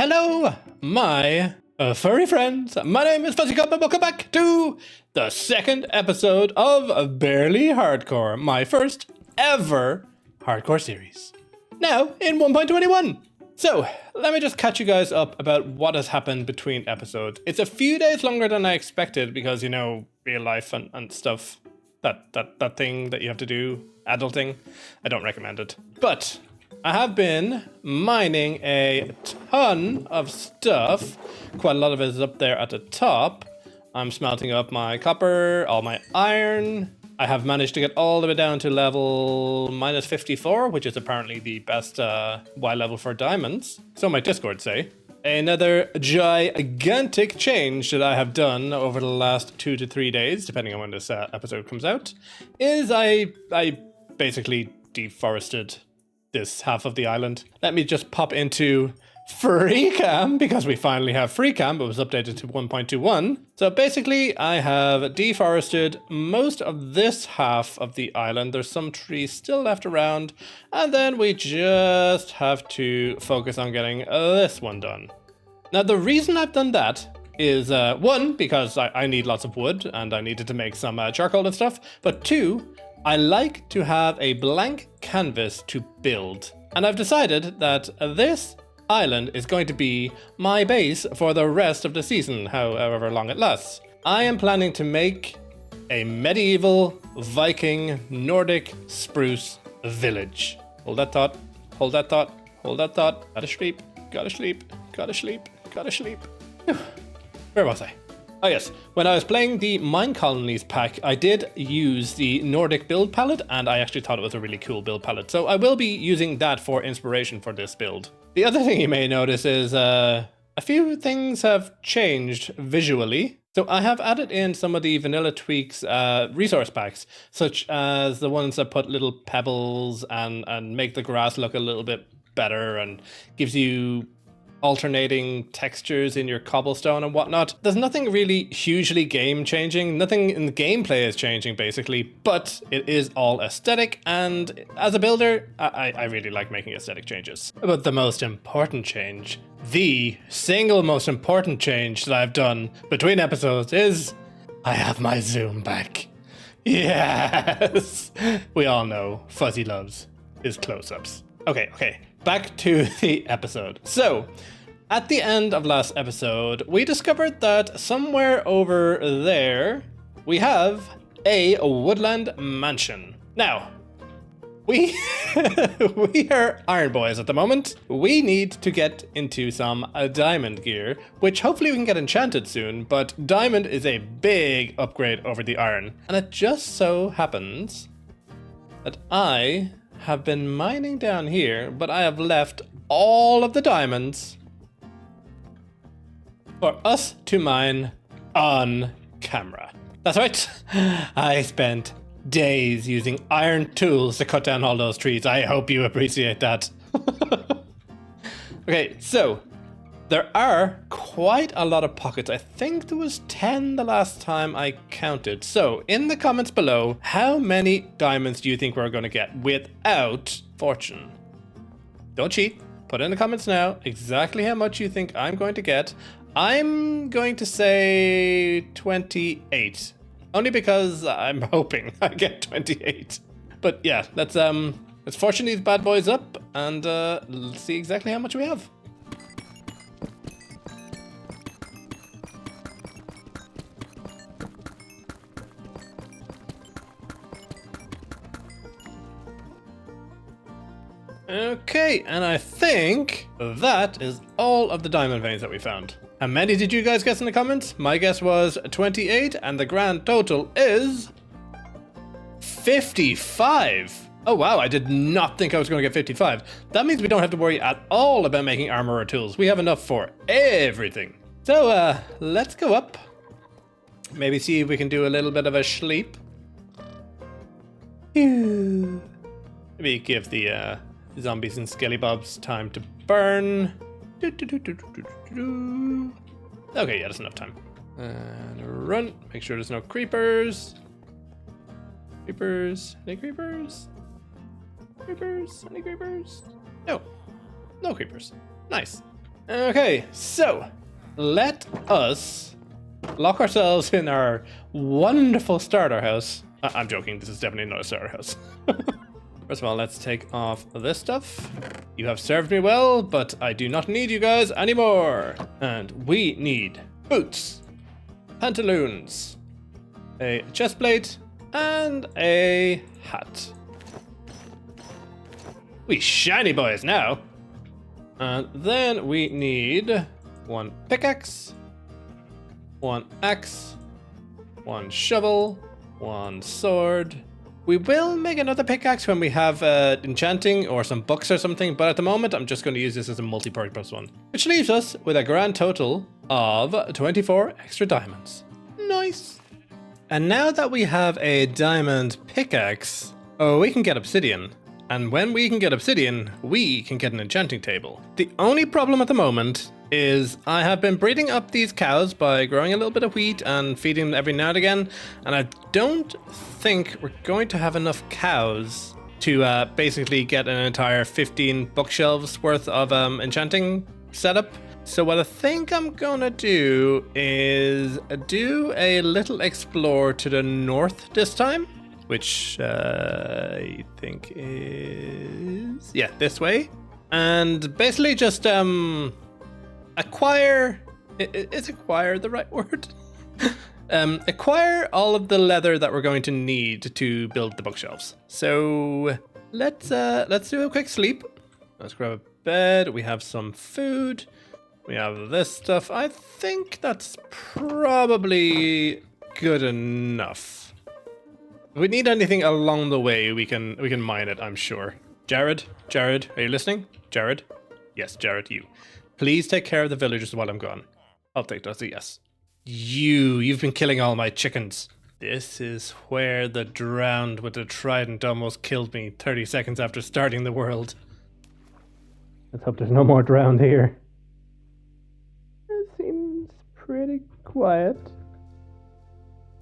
Hello, my furry friends. My name is Fuzzy Cup and welcome back to the second episode of Barely Hardcore, my first ever hardcore series. Now in 1.21. So, let me just catch you guys up about what has happened between episodes. It's a few days longer than I expected because, you know, real life and stuff. That thing that you have to do, adulting. I don't recommend it. But I have been mining a ton of stuff. Quite a lot of it is up there at the top. I'm smelting up my copper, all my iron. I have managed to get all the way down to level minus 54, which is apparently the best Y level for diamonds. So my Discord say. Another gigantic change that I have done over the last 2 to 3 days, depending on when this episode comes out, is I basically deforested this half of the island. Let me just pop into free cam because we finally have free cam. It was updated to 1.21. So basically I have deforested most of this half of the island. There's some trees still left around, and then we just have to focus on getting this one done. Now the reason I've done that is one, because I need lots of wood and I needed to make some charcoal and stuff, but two, I like to have a blank canvas to build. And I've decided that this island is going to be my base for the rest of the season, however long it lasts. I am planning to make a medieval Viking Nordic spruce village. Hold that thought, hold that thought, hold that thought. Gotta sleep, gotta sleep, gotta sleep, gotta sleep. Where was I? Oh yes, when I was playing the Mine Colonies pack, I did use the Nordic build palette, and I actually thought it was a really cool build palette. So I will be using that for inspiration for this build. The other thing you may notice is a few things have changed visually. So I have added in some of the Vanilla Tweaks resource packs, such as the ones that put little pebbles and make the grass look a little bit better and gives you alternating textures in your cobblestone and whatnot. There's nothing really hugely game changing, nothing in the gameplay is changing basically, but it is all aesthetic, and as a builder, I really like making aesthetic changes. But the most important change, the single most important change that I've done between episodes is I have my zoom back. Yes! We all know Fuzzy loves his close-ups. Okay. Back to the episode. So, at the end of last episode, we discovered that somewhere over there, we have a woodland mansion. Now, we are iron boys at the moment. We need to get into some diamond gear, which hopefully we can get enchanted soon, but diamond is a big upgrade over the iron. And it just so happens that I have been mining down here, but I have left all of the diamonds for us to mine on camera. That's right. I spent days using iron tools to cut down all those trees. I hope you appreciate that. Okay, so there are quite a lot of pockets. I think there was 10 the last time I counted. So in the comments below, how many diamonds do you think we're going to get without fortune? Don't cheat. Put in the comments now exactly how much you think I'm going to get. I'm going to say 28. Only because I'm hoping I get 28. But yeah, let's fortune these bad boys up and let's see exactly how much we have. Okay, and I think that is all of the diamond veins that we found. How many did you guys guess in the comments? My guess was 28, and the grand total is 55. Oh wow, I did not think I was going to get 55. That means we don't have to worry at all about making armor or tools. We have enough for everything. So let's go up. Maybe see if we can do a little bit of a sleep. Maybe give the zombies and skellybobs time to burn. Okay, yeah, that's enough time. And run. Make sure there's no creepers. Creepers. Any creepers? Creepers? Any creepers? No. No creepers. Nice. Okay, so let us lock ourselves in our wonderful starter house. I'm joking, this is definitely not a starter house. First of all, let's take off this stuff. You have served me well, but I do not need you guys anymore. And we need boots, pantaloons, a chest plate, and a hat. We shiny boys now. And then we need one pickaxe, one axe, one shovel, one sword. We will make another pickaxe when we have enchanting or some books or something, but at the moment I'm just going to use this as a multi-purpose one. Which leaves us with a grand total of 24 extra diamonds. Nice. And now that we have a diamond pickaxe, we can get obsidian. And when we can get obsidian, we can get an enchanting table. The only problem at the moment is I have been breeding up these cows by growing a little bit of wheat and feeding them every now and again, and I don't think we're going to have enough cows to basically get an entire 15 bookshelves worth of enchanting setup. So what I think I'm gonna do is do a little explore to the north this time, which I think is, yeah, this way. And basically just acquire, is acquire the right word? Acquire all of the leather that we're going to need to build the bookshelves. So let's do a quick sleep. Let's grab a bed. We have some food. We have this stuff. I think that's probably good enough. If we need anything along the way, we can mine it, I'm sure. Jared, are you listening? Jared? Yes, Jared, you. Please take care of the villagers while I'm gone. I'll take that as a yes. You've been killing all my chickens. This is where the drowned with the trident almost killed me 30 seconds after starting the world. Let's hope there's no more drowned here. It seems pretty quiet.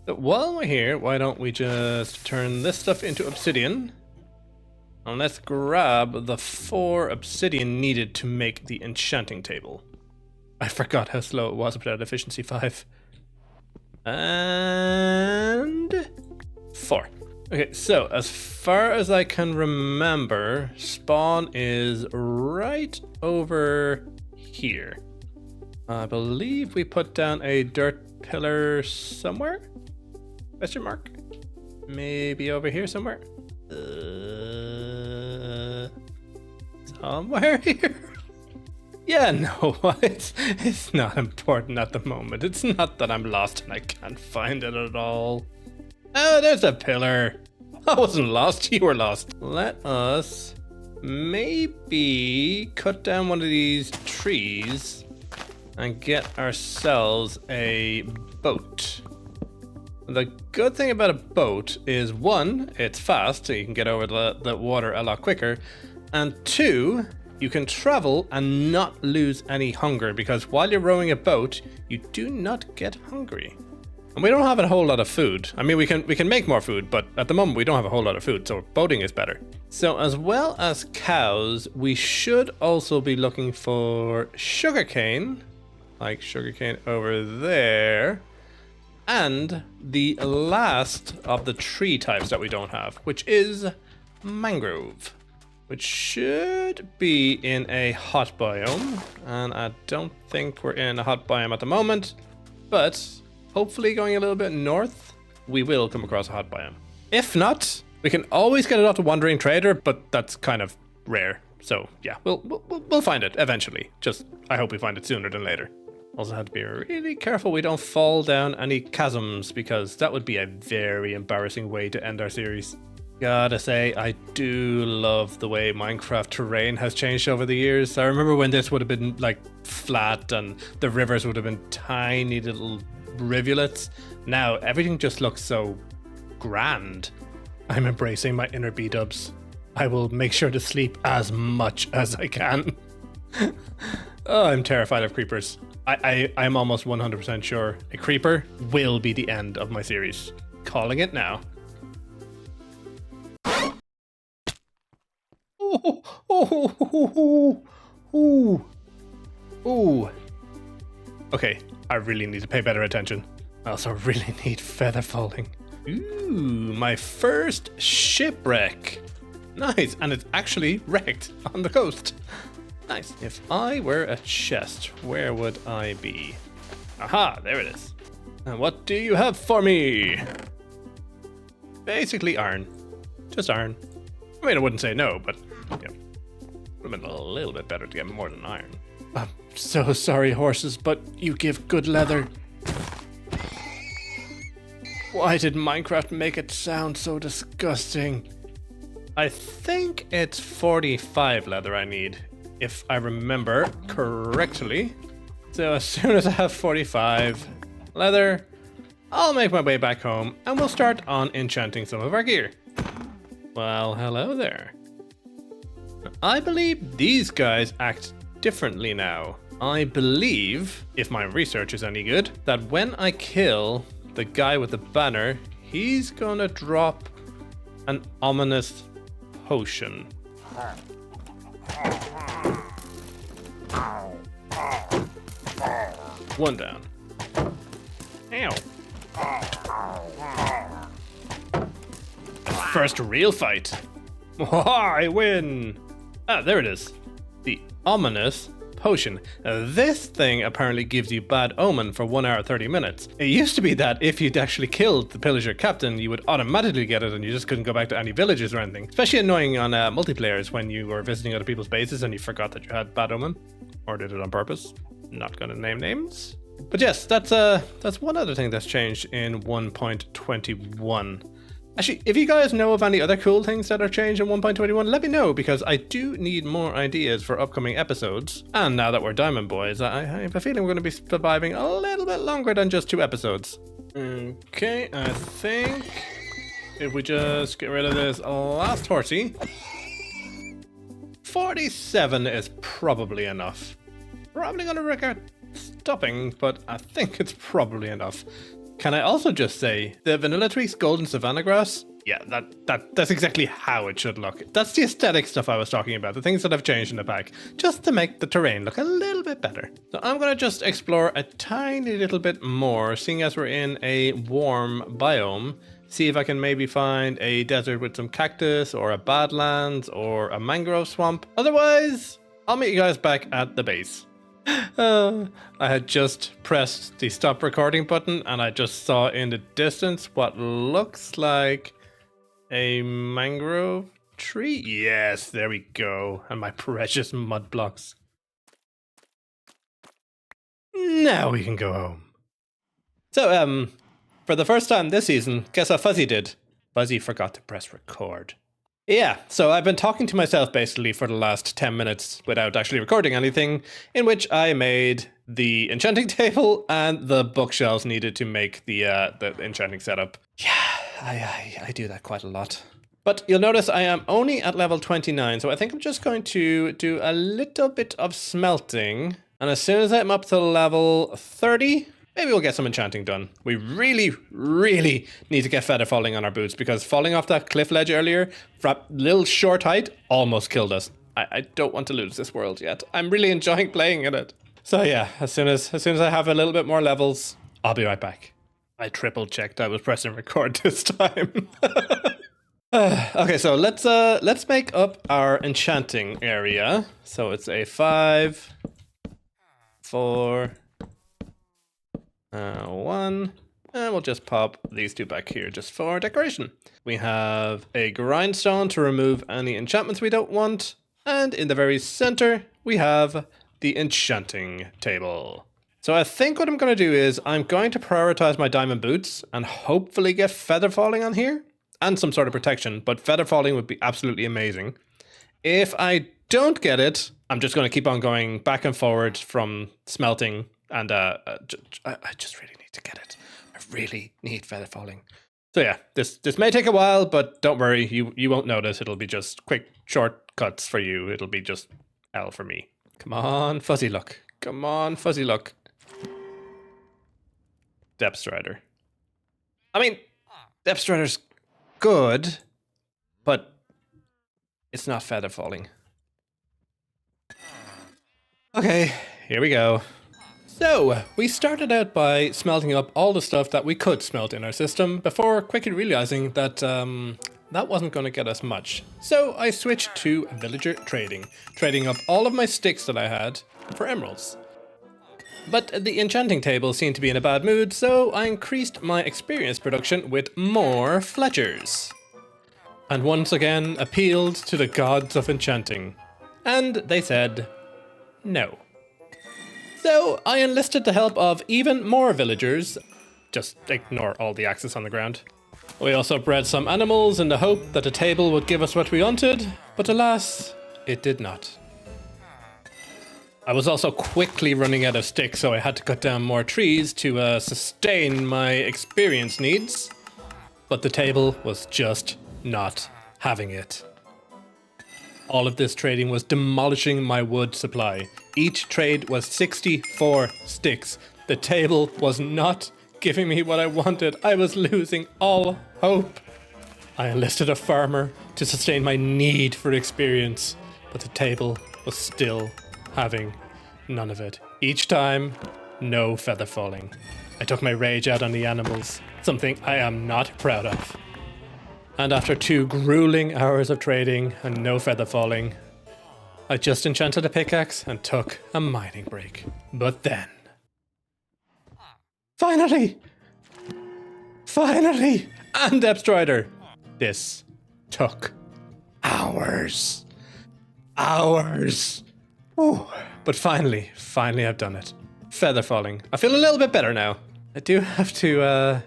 So while we're here, why don't we just turn this stuff into obsidian? And let's grab the 4 obsidian needed to make the enchanting table. I forgot how slow it was without efficiency 5. And 4. Okay, so as far as I can remember, spawn is right over here. I believe we put down a dirt pillar somewhere? Question mark? Maybe over here somewhere? Somewhere here? Yeah, no, it's not important at the moment. It's not that I'm lost and I can't find it at all. Oh, there's a pillar. I wasn't lost, you were lost. Let us maybe cut down one of these trees and get ourselves a boat. The good thing about a boat is 1, it's fast, so you can get over the water a lot quicker, and 2, you can travel and not lose any hunger, because while you're rowing a boat, you do not get hungry. And we don't have a whole lot of food. I mean, we can make more food, but at the moment we don't have a whole lot of food, so boating is better. So as well as cows, we should also be looking for sugarcane, like sugarcane over there. And the last of the tree types that we don't have, which is mangrove, which should be in a hot biome. And I don't think we're in a hot biome at the moment, but hopefully going a little bit north, we will come across a hot biome. If not, we can always get it off the Wandering Trader, but that's kind of rare. So yeah, we'll find it eventually. Just, I hope we find it sooner than later. Also have to be really careful we don't fall down any chasms, because that would be a very embarrassing way to end our series. Gotta say, I do love the way Minecraft terrain has changed over the years. I remember when this would have been like flat and the rivers would have been tiny little rivulets. Now everything just looks so grand. I'm embracing my inner B-dubs. I will make sure to sleep as much as I can. Oh, I'm terrified of creepers. I'm almost 100% sure a creeper will be the end of my series. Calling it now. Oh. Ooh. Okay, I really need to pay better attention. I also really need feather falling. Ooh, my first shipwreck. Nice, and it's actually wrecked on the coast. Nice. If I were a chest, where would I be? Aha, there it is. And what do you have for me? Basically iron. Just iron. I mean, I wouldn't say no, but yeah, would have been a little bit better to get more than iron. I'm so sorry, horses, but you give good leather. Why did Minecraft make it sound so disgusting? I think it's 45 leather I need, if I remember correctly. So as soon as I have 45 leather, I'll make my way back home and we'll start on enchanting some of our gear. Well, hello there. I believe these guys act differently now. I believe, if my research is any good, that when I kill the guy with the banner, he's gonna drop an ominous potion. One down. Ow. First real fight. I win. Ah, there it is. The ominous potion. This thing apparently gives you bad omen for 1 hour 30 minutes. It used to be that if you'd actually killed the pillager captain, you would automatically get it and you just couldn't go back to any villages or anything. Especially annoying on multiplayers when you were visiting other people's bases and you forgot that you had bad omen. Or did it on purpose. Not gonna name names. But yes, that's one other thing that's changed in 1.21. Actually, if you guys know of any other cool things that are changed in 1.21, let me know, because I do need more ideas for upcoming episodes. And now that we're Diamond Boys, I have a feeling we're going to be surviving a little bit longer than just 2 episodes. Okay, I think if we just get rid of this last horsey, 47 is probably enough. Probably going to regret stopping, but I think it's probably enough. Can I also just say, the Vanilla Tweaks Golden Savannah Grass? Yeah, that's exactly how it should look. That's the aesthetic stuff I was talking about, the things that I've changed in the pack, just to make the terrain look a little bit better. So I'm going to just explore a tiny little bit more, seeing as we're in a warm biome. See if I can maybe find a desert with some cactus, or a badlands, or a mangrove swamp. Otherwise, I'll meet you guys back at the base. I had just pressed the stop recording button and I just saw in the distance what looks like a mangrove tree. Yes, there we go. And my precious mud blocks. Now we can go home. So, for the first time this season, guess how Fuzzy did? Fuzzy forgot to press record. Yeah, so I've been talking to myself basically for the last 10 minutes without actually recording anything, in which I made the enchanting table and the bookshelves needed to make the enchanting setup. Yeah, I do that quite a lot. But you'll notice I am only at level 29, so I think I'm just going to do a little bit of smelting. And as soon as I'm up to level 30, maybe we'll get some enchanting done. We really, really need to get feather falling on our boots, because falling off that cliff ledge earlier from a little short height almost killed us. I don't want to lose this world yet. I'm really enjoying playing in it. So yeah, as soon as I have a little bit more levels, I'll be right back. I triple checked I was pressing record this time. Okay, so let's make up our enchanting area. So it's a 5, 4, 1, and we'll just pop these 2 back here just for decoration. We have a grindstone to remove any enchantments we don't want, and in the very center we have the enchanting table. So I think what I'm going to do is I'm going to prioritize my diamond boots and hopefully get feather falling on here and some sort of protection, but feather falling would be absolutely amazing. If I don't get it, I'm just going to keep on going back and forward from smelting. And I just really need to get it. I really need feather falling. So yeah, this may take a while, but don't worry, you won't notice. It'll be just quick shortcuts for you. It'll be just hell for me. Come on, fuzzy luck. Come on, fuzzy luck. Depth Strider. I mean, Depth Strider's good, but it's not feather falling. Okay, here we go. So, we started out by smelting up all the stuff that we could smelt in our system before quickly realizing that that wasn't going to get us much. So I switched to villager trading up all of my sticks that I had for emeralds. But the enchanting table seemed to be in a bad mood, so I increased my experience production with more Fletchers. And once again appealed to the gods of enchanting. And they said no. So I enlisted the help of even more villagers. Just ignore all the axes on the ground. We also bred some animals in the hope that the table would give us what we wanted, but alas, it did not. I was also quickly running out of sticks, so I had to cut down more trees to sustain my experience needs. But the table was just not having it. All of this trading was demolishing my wood supply. Each trade was 64 sticks. The table was not giving me what I wanted. I was losing all hope. I enlisted a farmer to sustain my need for experience, but the table was still having none of it. Each time, no feather falling. I took my rage out on the animals, something I am not proud of. And after 2 grueling hours of trading and no feather falling, I just enchanted a pickaxe and took a mining break. But then... Finally! And Depth Strider! This took hours. Ooh. But finally I've done it. Feather falling. I feel a little bit better now. I do have to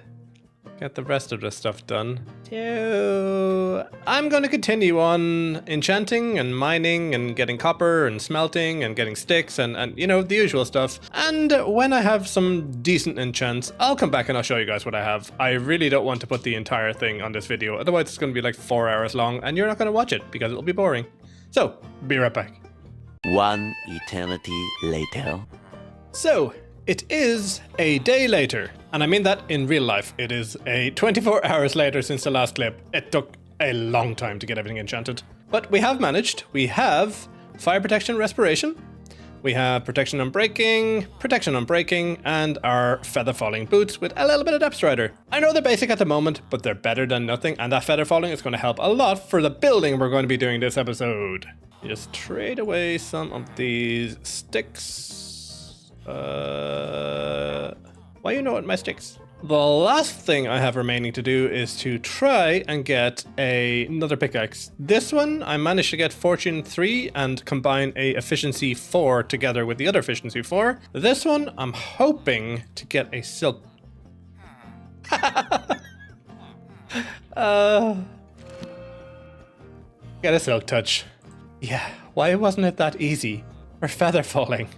get the rest of this stuff done. So I'm going to continue on enchanting and mining and getting copper and smelting and getting sticks and you know, the usual stuff. And when I have some decent enchants, I'll come back and I'll show you guys what I have. I really don't want to put the entire thing on this video, otherwise it's going to be like 4 hours long and you're not going to watch it because it'll be boring. So, be right back. One eternity later. So, it is a day later, and I mean that in real life. It is a 24 hours later since the last clip. It took a long time to get everything enchanted. But we have managed. We have fire protection, respiration. We have protection on breaking, and our feather falling boots with a little bit of Depth Strider. I know they're basic at the moment, but they're better than nothing, and that feather falling is going to help a lot for the building we're going to be doing this episode. Just trade away some of these sticks. Why you know what my sticks? The last thing I have remaining to do is to try and get another pickaxe. This one, I managed to get Fortune 3 and combine a Efficiency 4 together with the other Efficiency 4. This one, I'm hoping to get a Silk. Get a Silk Touch. Yeah, why wasn't it that easy? Or feather falling?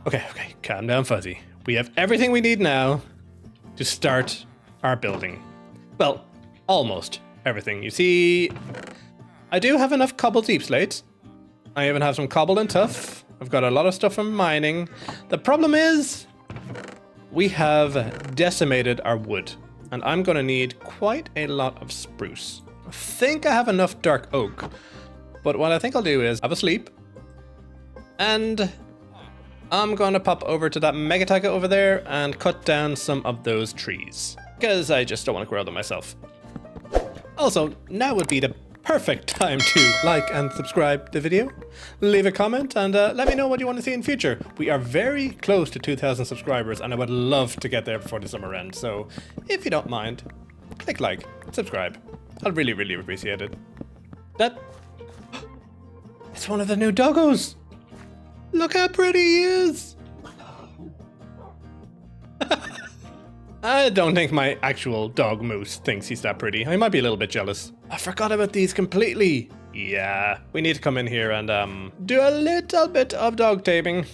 Okay, calm down, Fuzzy. We have everything we need now to start our building. Well, almost everything. You see, I do have enough cobbled deep slates. I even have some cobbled and tough. I've got a lot of stuff from mining. The problem is, we have decimated our wood, and I'm gonna need quite a lot of spruce. I think I have enough dark oak, but what I think I'll do is have a sleep, and I'm gonna pop over to that mega tiger over there and cut down some of those trees, because I just don't want to grow them myself. Also, now would be the perfect time to like and subscribe the video, leave a comment, and let me know what you want to see in future. We are very close to 2,000 subscribers, and I would love to get there before the summer ends, so if you don't mind, click like, subscribe. I'll really, really appreciate it. It's one of the new doggos! Look how pretty he is! I don't think my actual dog Moose thinks he's that pretty. I might be a little bit jealous. I forgot about these completely. Yeah, we need to come in here and do a little bit of dog taming.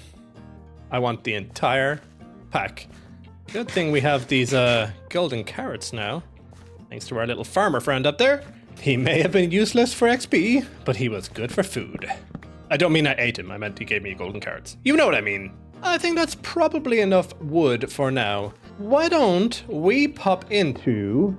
I want the entire pack. Good thing we have these golden carrots now. Thanks to our little farmer friend up there. He may have been useless for XP, but he was good for food. I don't mean I ate him, I meant he gave me golden carrots. You know what I mean. I think that's probably enough wood for now. Why don't we pop into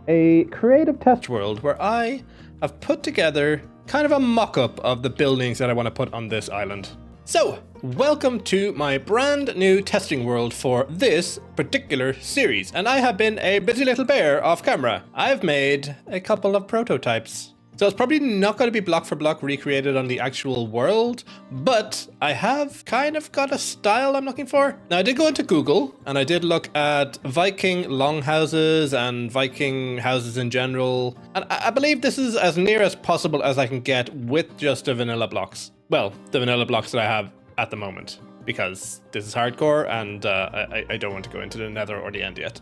a creative test world where I have put together kind of a mock-up of the buildings that I want to put on this island. So, welcome to my brand new testing world for this particular series, and I have been a busy little bear off camera. I've made a couple of prototypes. So it's probably not going to be block for block recreated on the actual world, but I have kind of got a style I'm looking for. Now I did go into Google and I did look at Viking longhouses and Viking houses in general, and I believe this is as near as possible as I can get with just the vanilla blocks. Well, the vanilla blocks that I have at the moment, because this is hardcore and I don't want to go into the nether or the end yet.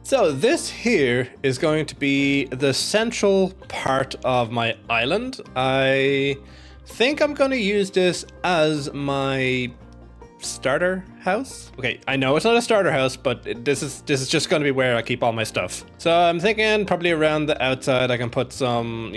So this here is going to be the central part of my island. I think I'm going to use this as my starter house. Okay, I know it's not a starter house, but this is just going to be where I keep all my stuff. So I'm thinking probably around the outside I can put some,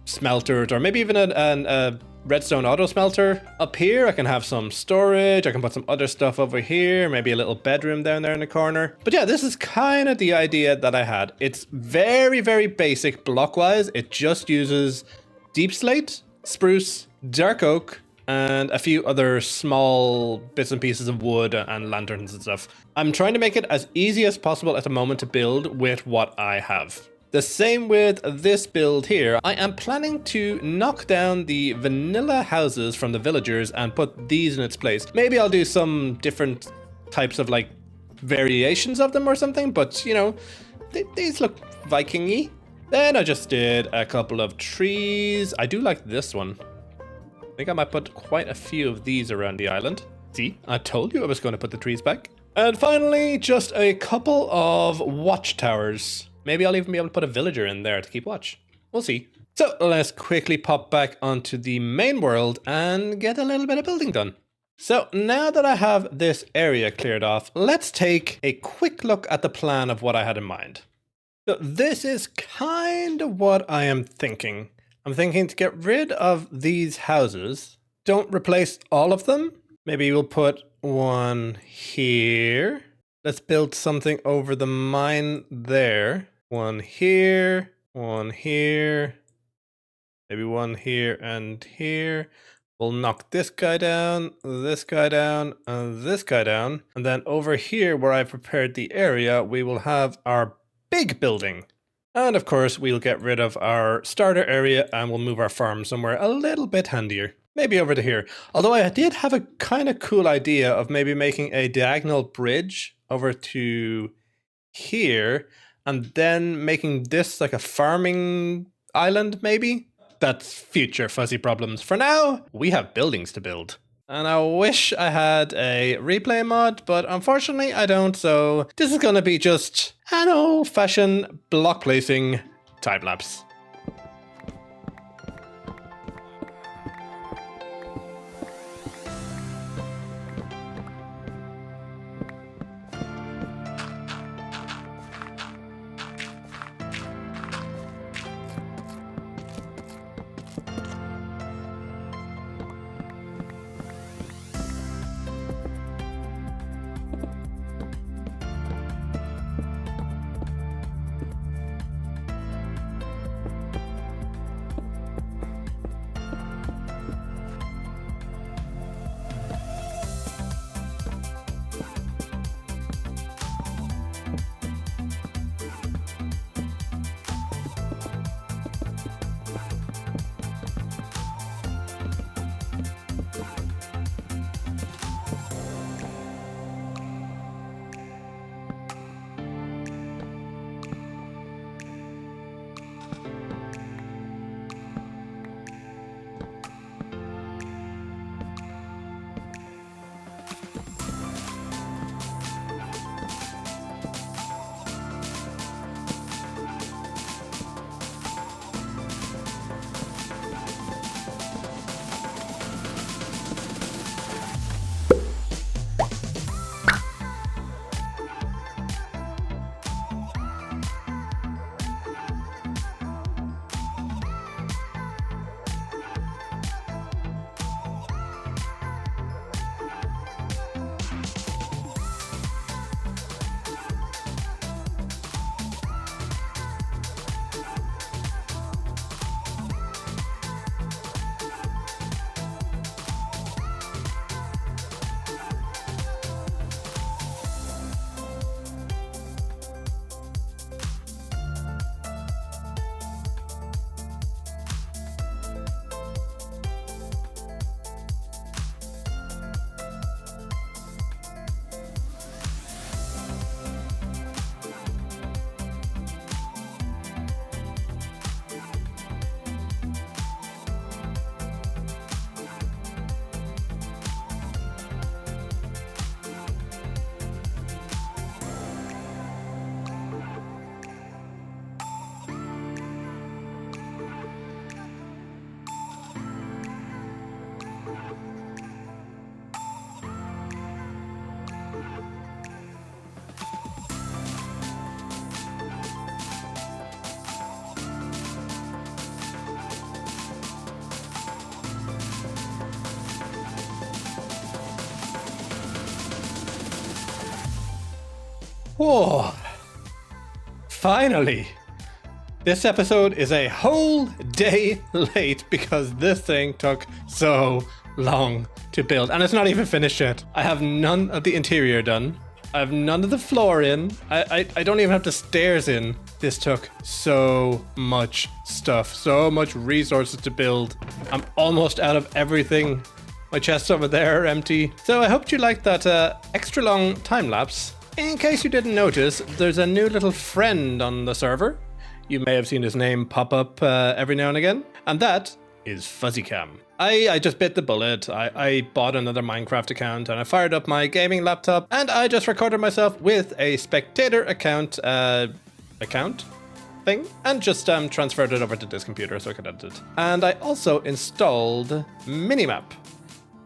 smelters, or maybe even a redstone auto smelter. Up here I can have some storage, I can put some other stuff over here, maybe a little bedroom down there in the corner. But yeah, this is kind of the idea that I had. It's very, very basic block wise. It just uses deep slate, spruce, dark oak, and a few other small bits and pieces of wood and lanterns and stuff. I'm trying to make it as easy as possible at the moment to build with what I have. The same with this build here. I am planning to knock down the vanilla houses from the villagers and put these in its place. Maybe I'll do some different types of variations of them or something, but these look Viking-y. Then I just did a couple of trees. I do like this one. I think I might put quite a few of these around the island. See, I told you I was going to put the trees back. And finally, just a couple of watchtowers. Maybe I'll even be able to put a villager in there to keep watch. We'll see. So let's quickly pop back onto the main world and get a little bit of building done. So now that I have this area cleared off, let's take a quick look at the plan of what I had in mind. So this is kind of what I am thinking. I'm thinking to get rid of these houses. Don't replace all of them. Maybe we'll put one here. Let's build something over the mine there. One here, maybe one here and here. We'll knock this guy down, and this guy down. And then over here where I prepared the area, we will have our big building. And of course, we'll get rid of our starter area and we'll move our farm somewhere a little bit handier. Maybe over to here. Although I did have a kind of cool idea of maybe making a diagonal bridge over to here and then making this like a farming island, maybe? That's future fuzzy problems. For now, we have buildings to build. And I wish I had a replay mod, but unfortunately I don't, so this is gonna be just an old-fashioned block placing time-lapse. Whoa. Finally. This episode is a whole day late because this thing took so long to build. And it's not even finished yet. I have none of the interior done. I have none of the floor in. I don't even have the stairs in. This took so much stuff, so much resources to build. I'm almost out of everything. My chests over there are empty. So I hope you liked that extra long time lapse. In case you didn't notice, there's a new little friend on the server. You may have seen his name pop up every now and again. And that is FuzzyCam. I just bit the bullet. I bought another Minecraft account and I fired up my gaming laptop and I just recorded myself with a spectator account thing and just transferred it over to this computer so I could edit it. And I also installed Minimap.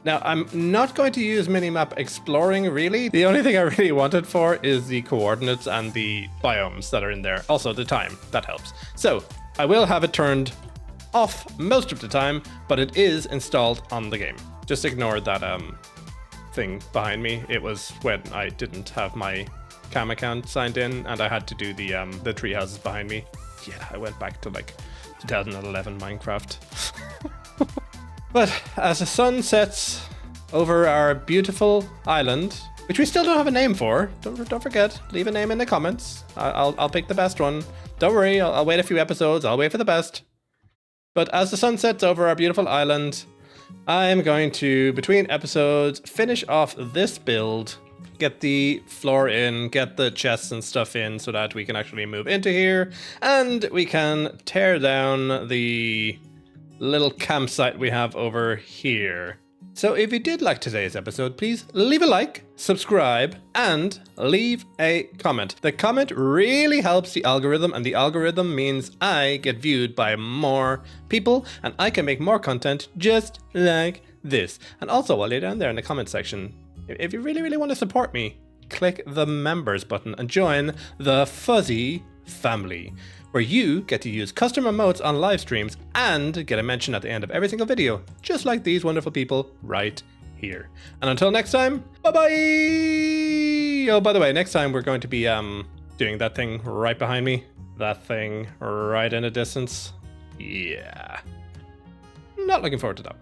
Now, I'm not going to use Minimap exploring, really. The only thing I really want it for is the coordinates and the biomes that are in there. Also, the time. That helps. So, I will have it turned off most of the time, but it is installed on the game. Just ignore that thing behind me. It was when I didn't have my cam account signed in, and I had to do the tree houses behind me. Yeah, I went back to like 2011 Minecraft. But as the sun sets over our beautiful island, which we still don't have a name for, don't forget, leave a name in the comments. I'll pick the best one. Don't worry, I'll wait a few episodes. I'll wait for the best. But as the sun sets over our beautiful island, I'm going to, between episodes, finish off this build, get the floor in, get the chests and stuff in so that we can actually move into here, and we can tear down the little campsite we have over here. So if you did like today's episode, please leave a like, subscribe, and leave a comment. The comment really helps the algorithm, and the algorithm means I get viewed by more people, and I can make more content just like this. And also, while you're down there in the comment section, if you really want to support me, click the members button and join the Fuzzy family, where you get to use custom emotes on live streams and get a mention at the end of every single video, just like these wonderful people right here. And until next time, bye-bye! Oh, by the way, next time we're going to be doing that thing right behind me. That thing right in the distance. Yeah. Not looking forward to that.